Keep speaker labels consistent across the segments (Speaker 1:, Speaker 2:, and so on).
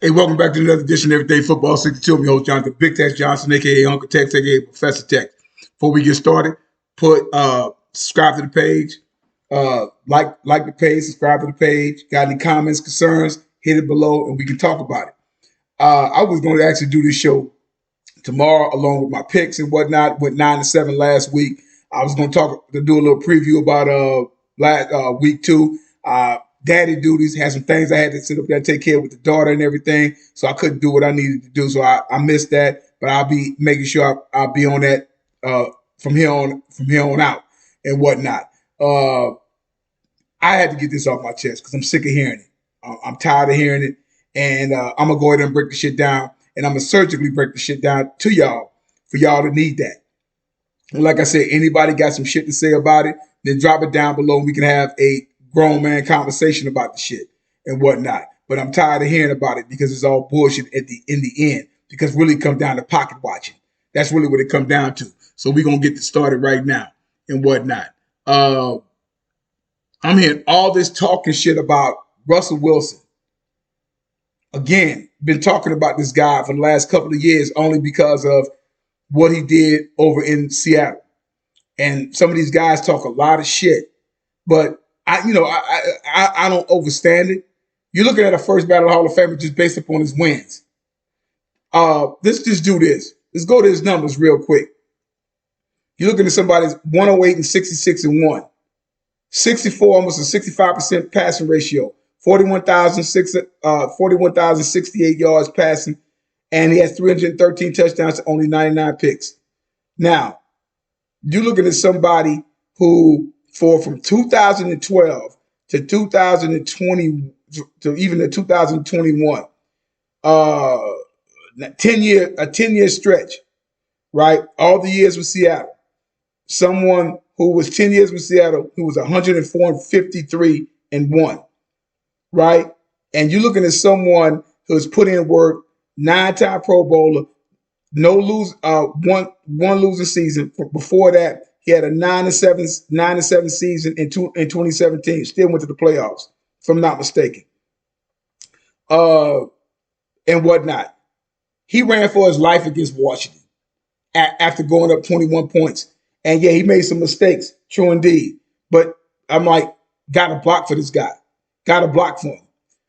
Speaker 1: Hey, welcome back to another edition of Everything Football 62. I'm your host, Jonathan Big Tex Johnson, aka Uncle Tex, aka Professor Tex. Before we get started, subscribe to the page, like the page, subscribe to the page. Got any comments, concerns, hit it below and we can talk about it. I was going to actually do this show tomorrow along with my picks and whatnot. Went 9-7 last week. I was going to do a little preview about week 2. Daddy duties, had some things I had to sit up there and take care of with the daughter and everything, so I couldn't do what I needed to do. So I missed that, but I'll be making sure I'll be on that from here on out and whatnot. I had to get this off my chest because I'm sick of hearing it. I'm tired of hearing it, and I'm gonna go ahead and break the shit down, and I'm gonna surgically break the shit down to y'all for y'all to need that. And like I said, anybody got some shit to say about it, then drop it down below and we can have a grown man conversation about the shit and whatnot. But I'm tired of hearing about it because it's all bullshit in the end. Because really it comes down to pocket watching. That's really what it comes down to. So we're gonna get this started right now and whatnot. I'm hearing all this talking shit about Russell Wilson. Again, been talking about this guy for the last couple of years only because of what he did over in Seattle. And some of these guys talk a lot of shit, but I don't understand it. You're looking at a first ballot Hall of Famer just based upon his wins. Let's just do this. Let's go to his numbers real quick. You're looking at somebody's 108 and 66 and 1, 64, almost a 65% passing ratio, 41,068 yards passing, and he has 313 touchdowns to only 99 picks. Now, you're looking at somebody who, from 2012 to 2020 to even to 2021, a 10-year stretch, right? All the years with Seattle. Someone who was 10 years with Seattle, who was 104 and 53 and 1, right? And you're looking at someone who's put in work, 9-time Pro Bowler, one losing season. Before that, he had a 9-7 season in 2017. Still went to the playoffs, if I'm not mistaken. And whatnot. He ran for his life against Washington after going up 21 points. And yeah, he made some mistakes, true indeed. But I'm like, got a block for this guy. Got a block for him.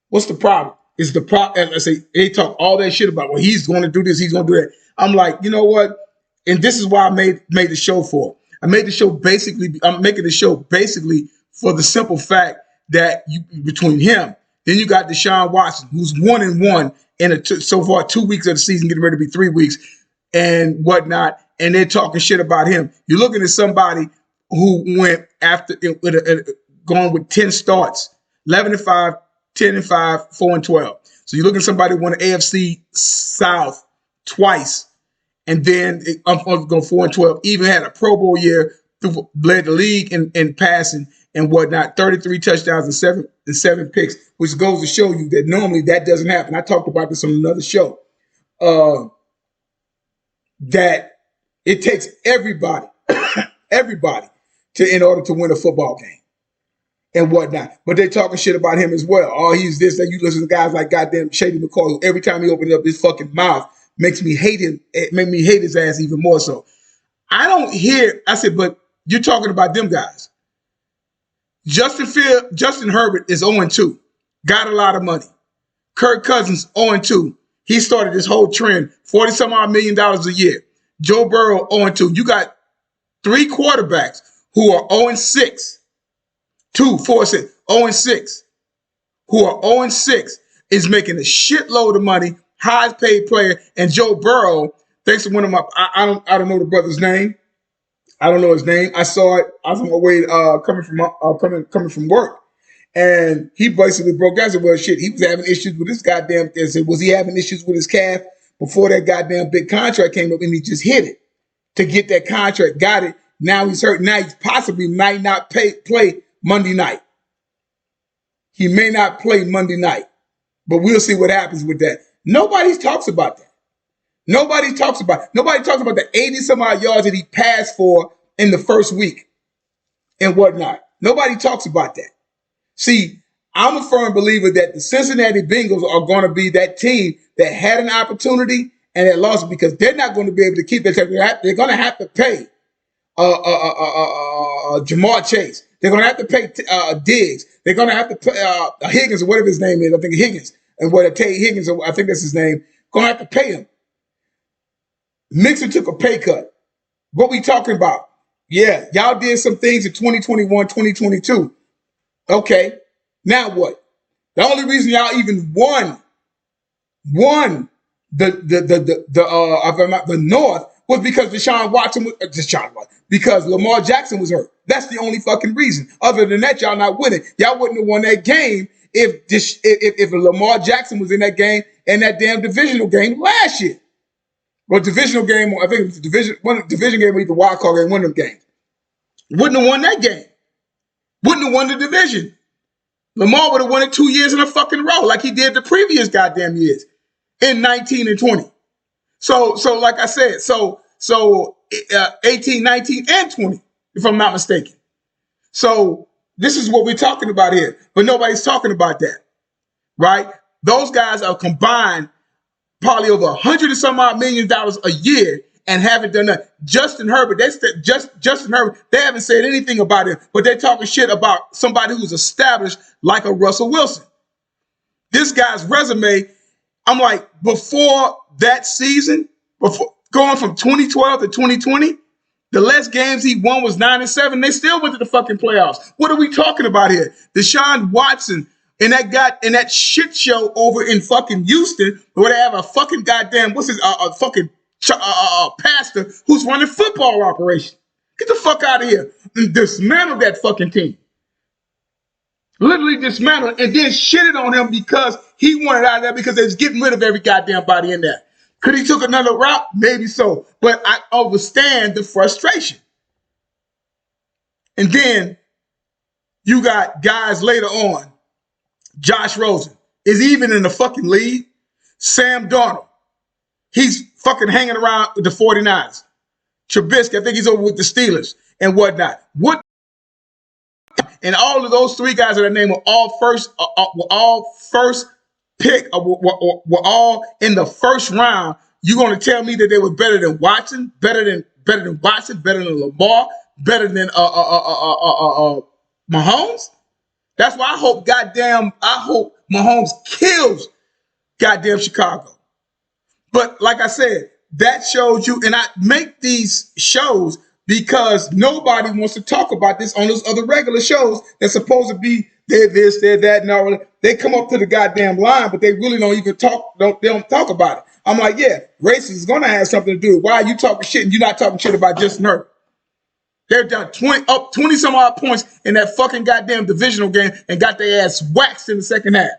Speaker 1: What's the problem? Is the problem? I say they talk all that shit about, well, he's going to do this, he's going to do that. I'm like, you know what? And this is why I made the show for. I'm making the show basically for the simple fact that between him, then you got Deshaun Watson, who's 1-1 in so far 2 weeks of the season, getting ready to be 3 weeks and whatnot, and they're talking shit about him. You're looking at somebody who went after going with 10 starts, 11-5, 10-5, 4-12. So you're looking at somebody who won the AFC South twice. And then I'm going to go 4-12. Even had a Pro Bowl year, led the league in passing and whatnot. 33 touchdowns and seven picks, which goes to show you that normally that doesn't happen. I talked about this on another show. That it takes everybody, in order to win a football game and whatnot. But they're talking shit about him as well. Oh, he's this, that. You listen to guys like goddamn Shady McCoy, who every time he opens up his fucking mouth, makes me hate him. It made me hate his ass even more so. I don't hear. I said, but you're talking about them guys. Justin Herbert is 0-2. Got a lot of money. Kirk Cousins 0-2. He started this whole trend, $40-some-odd million a year. Joe Burrow 0-2. You got 3 quarterbacks who are 0-6. 2, 4, 6, 0-6. Who are 0-6 is making a shitload of money. Highest paid player, and Joe Burrow, thanks to one of my, I don't know the brother's name. I don't know his name. I saw it. I was on my way coming from work, and he basically broke down and said, "Well, shit, he was having issues with his goddamn." I said, "Was he having issues with his calf before that goddamn big contract came up?" And he just hit it to get that contract. Got it. Now he's hurt. Now he possibly might not play Monday night. He may not play Monday night, but we'll see what happens with that. Nobody talks about that. Nobody talks about the 80-some-odd yards that he passed for in the first week and whatnot. Nobody talks about that. See, I'm a firm believer that the Cincinnati Bengals are going to be that team that had an opportunity and that lost it because they're not going to be able to keep it. They're going to have to pay Jamar Chase. They're going to have to pay Diggs. They're going to have to pay Higgins or whatever his name is. I think Higgins and Tate Higgins. I think that's his name. Going to have to pay him. Mixon took a pay cut. What we talking about? Yeah, y'all did some things in 2021, 2022. Okay, now what? The only reason y'all even won the North was because Deshaun Watson was because Lamar Jackson was hurt. That's the only fucking reason. Other than that, y'all not winning. Y'all wouldn't have won that game if Lamar Jackson was in that game and that damn divisional game last year. Well, divisional game, I think it was division game or either wild card game, one of them games. Wouldn't have won that game. Wouldn't have won the division. Lamar would have won it 2 years in a fucking row like he did the previous goddamn years in 19 and 20. So like I said, 18, 19, and 20, if I'm not mistaken. So this is what we're talking about here, but nobody's talking about that, right? Those guys are combined probably over $100 and some odd million a year and haven't done that. Justin Herbert, Justin Herbert, they haven't said anything about it, but they're talking shit about somebody who's established like a Russell Wilson. This guy's resume, I'm like, before that season, before going from 2012 to 2020, the last games he won was 9-7. They still went to the fucking playoffs. What are we talking about here? Deshaun Watson and that shit show over in fucking Houston, where they have a fucking goddamn fucking pastor who's running football operation. Get the fuck out of here and dismantle that fucking team. Literally dismantled and then shitted on him because he wanted out of there because they was getting rid of every goddamn body in there. Could he took another route? Maybe so. But I understand the frustration. And then you got guys later on. Josh Rosen is even in the fucking league. Sam Darnold, he's fucking hanging around with the 49ers. Trubisky, I think he's over with the Steelers and whatnot. And all of those three guys that I named were all first pick, were all in the first round. You're going to tell me that they were better than Watson, better than Lamar, better than Mahomes? That's why I hope Mahomes kills goddamn Chicago. But like I said, that shows you, and I make these shows because nobody wants to talk about this on those other regular shows that's supposed to be they're this, they're that, and all that. They come up to the goddamn line, but they really don't even talk, they don't talk about it. I'm like, yeah, racist is gonna have something to do with why are you talking shit and you're not talking shit about Justin Herbert. They're down 20 some odd points in that fucking goddamn divisional game and got their ass waxed in the second half.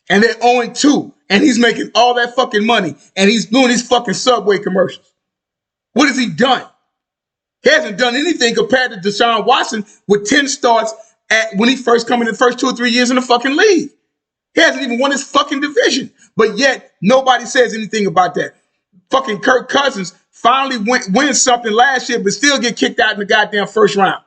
Speaker 1: And they're 0-2. And he's making all that fucking money. And he's doing these fucking Subway commercials. What has he done? He hasn't done anything compared to Deshaun Watson with 10 starts when he first come in the first 2 or 3 years in the fucking league. He hasn't even won his fucking division. But yet, nobody says anything about that. Fucking Kirk Cousins finally wins something last year, but still get kicked out in the goddamn first round.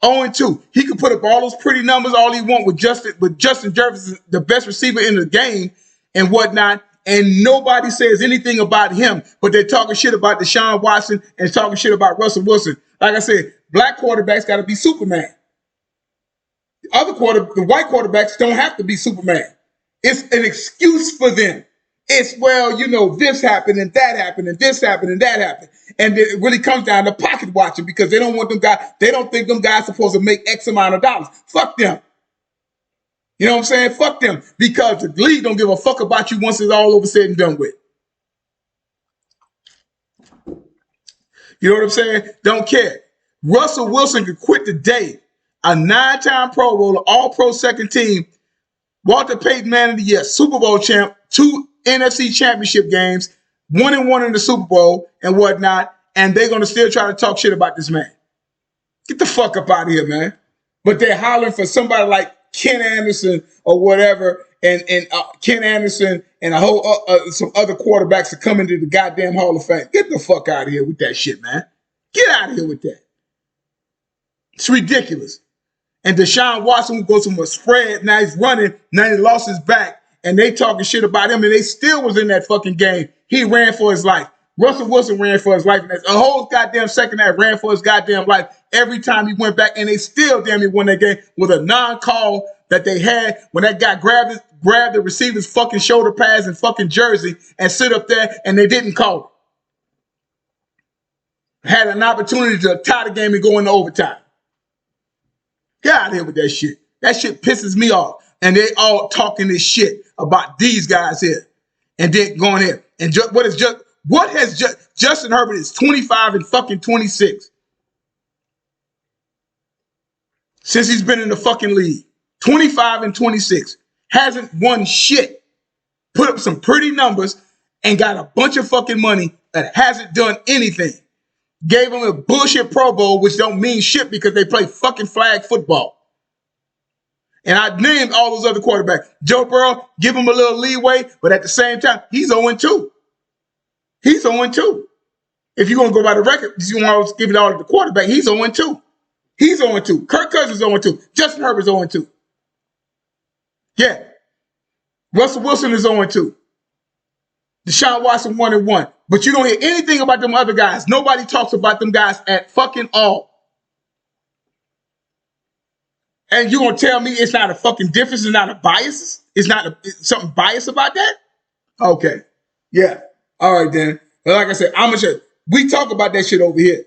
Speaker 1: 0-2. He could put up all those pretty numbers all he want with Justin Jefferson, the best receiver in the game and whatnot, and nobody says anything about him, but they're talking shit about Deshaun Watson and talking shit about Russell Wilson. Like I said, black quarterbacks got to be Superman. The white quarterbacks don't have to be Superman. It's an excuse for them. It's, well, this happened and that happened and this happened and that happened. And it really comes down to pocket watching because they don't want them guys, they don't think them guys supposed to make X amount of dollars. Fuck them. You know what I'm saying? Fuck them. Because the league don't give a fuck about you once it's all over said and done with. You know what I'm saying? Don't care. Russell Wilson could quit today. A 9-time Pro Bowler, all-pro second team, Walter Payton Man of the Year, Super Bowl champ, 2 NFC championship games, 1-1 in the Super Bowl and whatnot, and they're going to still try to talk shit about this man. Get the fuck up out of here, man. But they're hollering for somebody like Ken Anderson or whatever, and Ken Anderson and a whole some other quarterbacks to come into the goddamn Hall of Fame. Get the fuck out of here with that shit, man. Get out of here with that. It's ridiculous. And Deshaun Watson goes from a spread, now he's running, now he lost his back, and they talking shit about him, and they still was in that fucking game. He ran for his life. Russell Wilson ran for his life. And the whole goddamn second half ran for his goddamn life every time he went back, and they still damn near won that game with a non-call that they had when that guy grabbed the receiver's fucking shoulder pads and fucking jersey and sit up there, and they didn't call it. Had an opportunity to tie the game and go into overtime. Get out of here with that shit. That shit pisses me off. And they all talking this shit about these guys here. And then going here. And Justin Herbert is 25 and fucking 26. Since he's been in the fucking league. 25 and 26. Hasn't won shit. Put up some pretty numbers and got a bunch of fucking money that hasn't done anything. Gave him a bullshit Pro Bowl, which don't mean shit because they play fucking flag football. And I named all those other quarterbacks. Joe Burrow, give him a little leeway, but at the same time, he's 0-2. He's 0-2. If you're going to go by the record, you want to give it all to the quarterback, he's 0-2. He's 0-2. Kirk Cousins is 0-2. Justin Herbert's 0-2. Yeah. Russell Wilson is 0-2. Deshaun Watson 1-1. But you don't hear anything about them other guys. Nobody talks about them guys at fucking all. And you gonna tell me it's not a fucking difference, it's not a bias? It's not something biased about that? Okay. Yeah. All right, then. But like I said, we talk about that shit over here.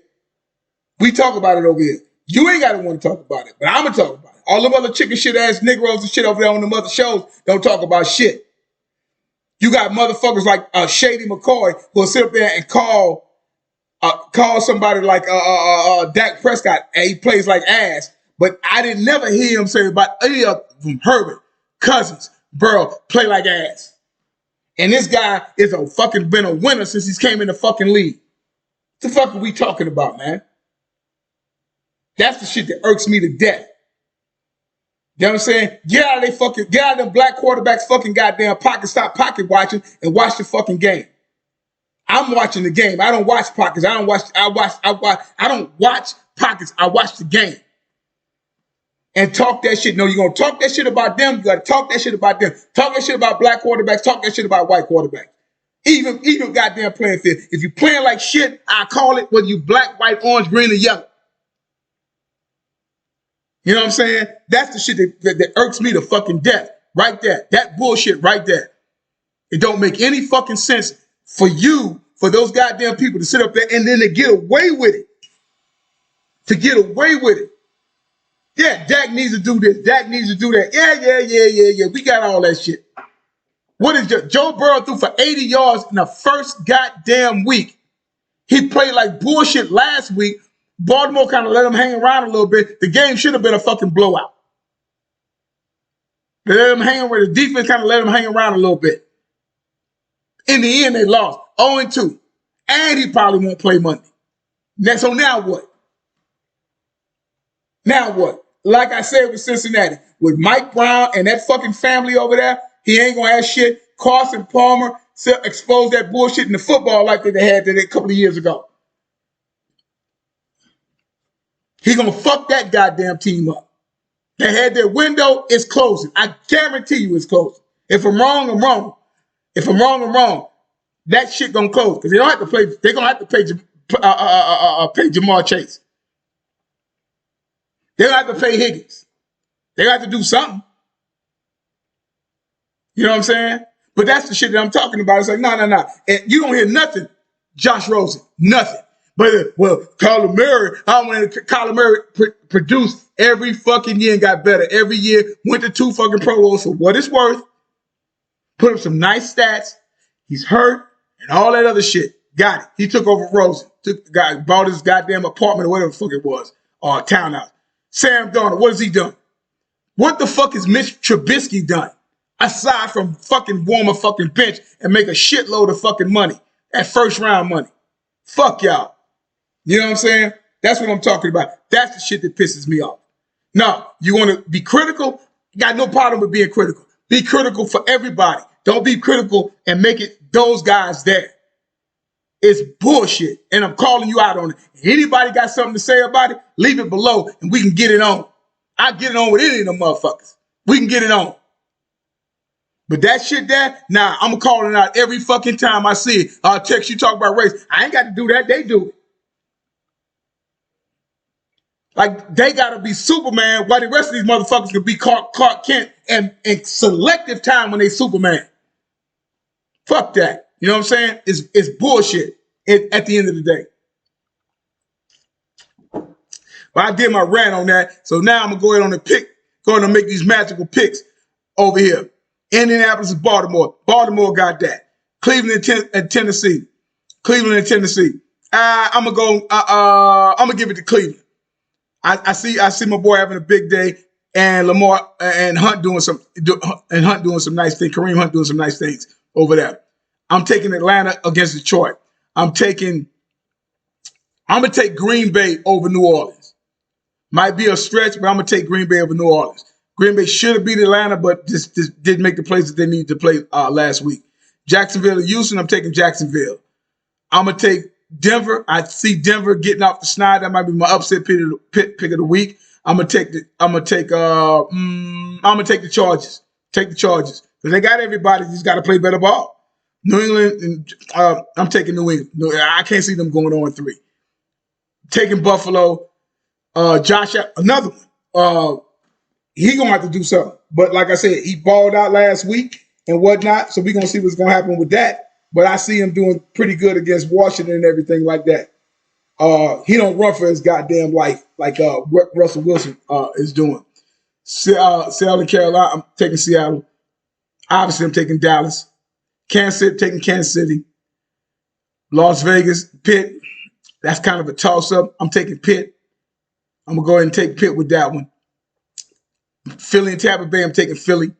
Speaker 1: We talk about it over here. You ain't gotta want to talk about it, but I'm gonna talk about it. All them other chicken shit ass Negroes and shit over there on them other shows don't talk about shit. You got motherfuckers like Shady McCoy who'll sit up there and call somebody like Dak Prescott, and he plays like ass. But I didn't never hear him say about any of them, Herbert, Cousins, Burrow, play like ass. And this guy is been a winner since he's came in the fucking league. What the fuck are we talking about, man? That's the shit that irks me to death. You know what I'm saying? Get out of them black quarterbacks fucking goddamn pocket, stop pocket watching and watch the fucking game. I'm watching the game. I don't watch pockets. I don't watch pockets. I watch the game. And talk that shit. No, you're going to talk that shit about them. You got to talk that shit about them. Talk that shit about black quarterbacks. Talk that shit about white quarterbacks. Even goddamn playing field. If you playing like shit, I call it whether you black, white, orange, green, or yellow. You know what I'm saying? That's the shit that irks me to fucking death. Right there. That bullshit right there. It don't make any fucking sense for those goddamn people to sit up there and then to get away with it. To get away with it. Yeah, Dak needs to do this. Dak needs to do that. Yeah. We got all that shit. What is Joe Burrow threw for 80 yards in the first goddamn week? He played like bullshit last week. Baltimore kind of let him hang around a little bit. The game should have been a fucking blowout. They let him hang around. The defense kind of let him hang around a little bit. In the end, they lost 0-2. And he probably won't play Monday. So now what? Now what? Like I said with Cincinnati, with Mike Brown and that fucking family over there, he ain't going to have shit. Carson Palmer exposed that bullshit in the football like they had a couple of years ago. He going to fuck that goddamn team up. They had their window, it's closing. I guarantee you it's closing. If I'm wrong, I'm wrong. If I'm wrong, I'm wrong. That shit going to close because they don't have to play. They're going to have to pay Jamar Chase. They don't have to pay Higgins. They have to do something. You know what I'm saying? But that's the shit that I'm talking about. It's like, no. And you don't hear nothing, Josh Rosen, nothing. But, Kyler Murray, Kyler Murray produced every fucking year and got better. Every year, went to 2 fucking Pro Bowls for what it's worth. Put up some nice stats. He's hurt and all that other shit. Got it. He took over Rosen. Bought his goddamn apartment or whatever the fuck it was. Or townhouse. Sam Darnold, what has he done? What the fuck has Mitch Trubisky done? Aside from fucking warm a fucking bench and make a shitload of fucking money. That first round money. Fuck y'all. You know what I'm saying? That's what I'm talking about. That's the shit that pisses me off. Now, you want to be critical? Got no problem with being critical. Be critical for everybody. Don't be critical and make it those guys there. It's bullshit. And I'm calling you out on it. Anybody got something to say about it, leave it below and we can get it on. I get it on with any of them motherfuckers. We can get it on. But that shit there, nah, I'm calling out every fucking time I see it. I'll text you, talk about race. I ain't got to do that. They do it. Like, they got to be Superman while the rest of these motherfuckers can be Clark Kent and selective time when they Superman. Fuck that. You know what I'm saying? It's bullshit at the end of the day. But I did my rant on that. So now I'm going to go ahead on the going to make these magical picks over here. Indianapolis and Baltimore. Baltimore got that. Cleveland and Tennessee. Cleveland and Tennessee. I'm going to give it to Cleveland. I see my boy having a big day, and Lamar and Hunt doing some nice things. Kareem Hunt doing some nice things over there. I'm taking Atlanta against Detroit. I'm gonna take Green Bay over New Orleans. Might be a stretch, but I'm gonna take Green Bay over New Orleans. Green Bay should have beat Atlanta, but just didn't make the plays that they needed to play last week. Jacksonville and Houston, I'm taking Jacksonville. I'm gonna take Denver. I see Denver getting off the schneid. That might be my upset pick of the week. I'm gonna take the Chargers. Take the Chargers because they got everybody. Just got to play better ball. New England. I'm taking New England. I can't see them going 0-3. Taking Buffalo. Josh, another one. He gonna have to do something. But like I said, he balled out last week and whatnot. So we're gonna see what's gonna happen with that. But I see him doing pretty good against Washington and everything like that. He don't run for his goddamn life like Russell Wilson is doing. Seattle and Carolina, I'm taking Seattle. Obviously, I'm taking Dallas. Kansas City, taking Kansas City. Las Vegas, Pitt. That's kind of a toss-up. I'm taking Pitt. I'm going to go ahead and take Pitt with that one. Philly and Tampa Bay, I'm taking Philly.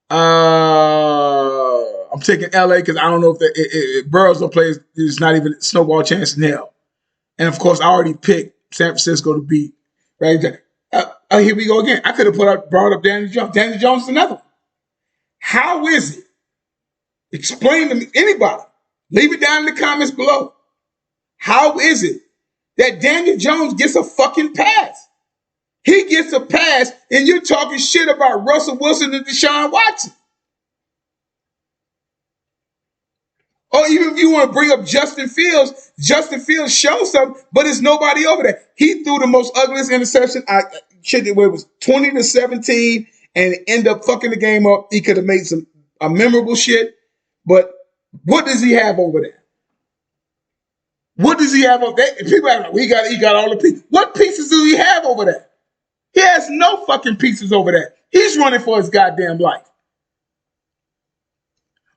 Speaker 1: I'm taking LA because I don't know if Burrows don't play. There's not even a snowball chance in hell. And, of course, I already picked San Francisco to beat. Right? Here we go again. I could have brought up Danny Jones. Danny Jones is another one. How is it? Explain to me, anybody. Leave it down in the comments below. How is it that Daniel Jones gets a fucking pass? He gets a pass, and you're talking shit about Russell Wilson and Deshaun Watson. Or even if you want to bring up Justin Fields shows something, but there's nobody over there. He threw the most ugliest interception. It was 20-17, and end up fucking the game up. He could have made some memorable shit, but what does he have over there? What does he have over there? People are like, he got all the pieces. What pieces do he have over there? He has no fucking pieces over there. He's running for his goddamn life.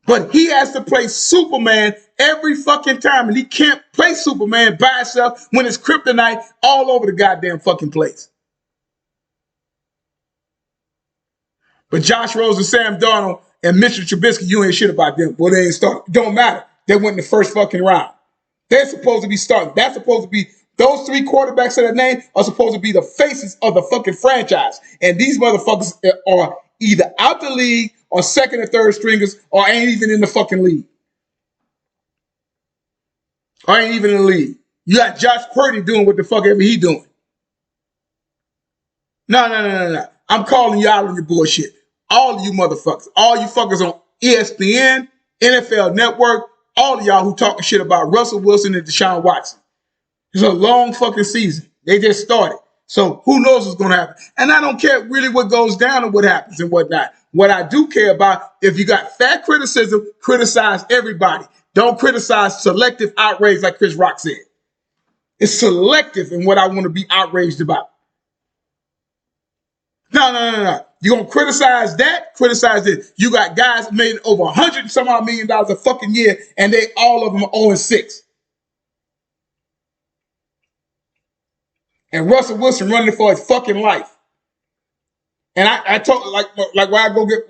Speaker 1: But he has to play Superman every fucking time, and he can't play Superman by himself when it's kryptonite all over the goddamn fucking place. But Josh Rosen, Sam Darnold, and Mitchell Trubisky, you ain't shit about them. Boy, they ain't starting. Don't matter. They went in the first fucking round. They're supposed to be starting. That's supposed to be, those three quarterbacks of that name are supposed to be the faces of the fucking franchise. And these motherfuckers are either out the league or second or third stringers or ain't even in the fucking league. Or ain't even in the league. You got Josh Purdy doing what the fuck ever he doing. No. I'm calling you out on your bullshit. All of you motherfuckers. All you fuckers on ESPN, NFL Network, all of y'all who talking shit about Russell Wilson and Deshaun Watson. It's a long fucking season. They just started. So who knows what's going to happen? And I don't care really what goes down and what happens and whatnot. What I do care about, if you got fat criticism, criticize everybody. Don't criticize selective outrage like Chris Rock said. It's selective in what I want to be outraged about. No. You're going to criticize that? Criticize this. You got guys made over $100 some odd million a fucking year, and they all of them are 0-6. And Russell Wilson running for his fucking life. And I told like where I go to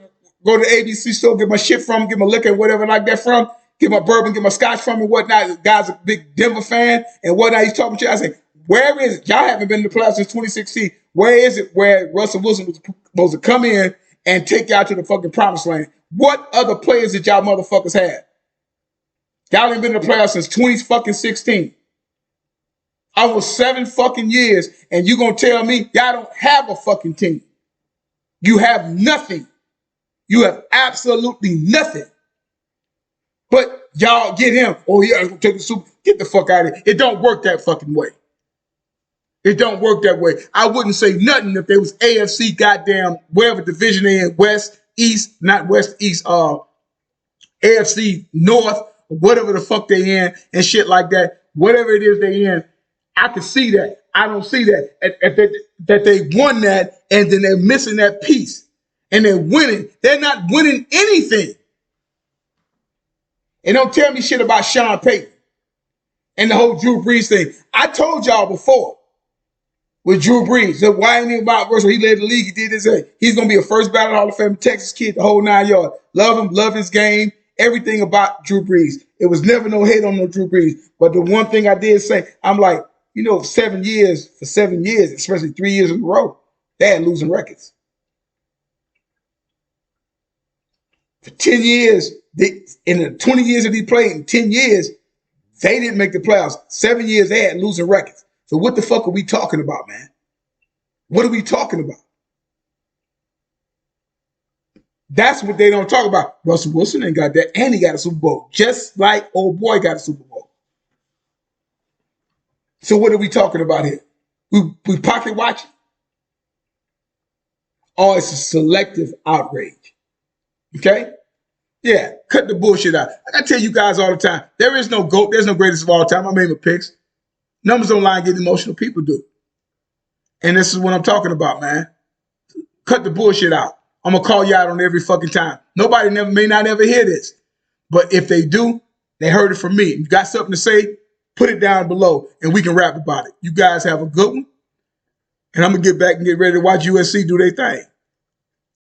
Speaker 1: the ABC store, get my shit from, get my liquor and whatever like that from, get my bourbon, get my scotch from and whatnot. The guy's a big Denver fan and whatnot. He's talking to you. I say, where is it? Y'all haven't been to the playoffs since 2016. Where is it where Russell Wilson was supposed to come in and take y'all to the fucking promised land? What other players did y'all motherfuckers have? Y'all ain't been in the playoffs since 2016. Almost 7 fucking years, and you gonna tell me y'all don't have a fucking team. You have nothing. You have absolutely nothing. But y'all get him. Oh, yeah, gonna take the Super. Get the fuck out of here. It don't work that fucking way. It don't work that way. I wouldn't say nothing if there was AFC goddamn wherever division they in, West, East, not West, East, AFC North, whatever the fuck they in, and shit like that. Whatever it is they in, I can see that. I don't see that. That they won that, and then they're missing that piece. And they're winning. They're not winning anything. And don't tell me shit about Sean Payton and the whole Drew Brees thing. I told y'all before with Drew Brees, that why ain't he about Russell? He led the league. He did this. He's going to be a first ballot Hall of Fame Texas kid, the whole 9 yards. Love him, love his game, everything about Drew Brees. It was never no hate on no Drew Brees. But the one thing I did say, I'm like, you know, 7 years, for 7 years, especially 3 years in a row, they had losing records. For 10 years, in the 20 years that he played, in 10 years, they didn't make the playoffs. 7 years, they had losing records. So what the fuck are we talking about, man? What are we talking about? That's what they don't talk about. Russell Wilson ain't got that, and he got a Super Bowl, just like old boy got a Super Bowl. So what are we talking about here? We pocket watching? Oh, it's a selective outrage. Okay? Yeah, cut the bullshit out. I tell you guys all the time, there is no GOAT, there's no greatest of all time. I made my picks. Numbers don't lie and get emotional. People do. And this is what I'm talking about, man. Cut the bullshit out. I'm going to call you out on every fucking time. Nobody may not ever hear this. But if they do, they heard it from me. If you got something to say, put it down below and we can rap about it. You guys have a good one. And I'm going to get back and get ready to watch USC do their thing.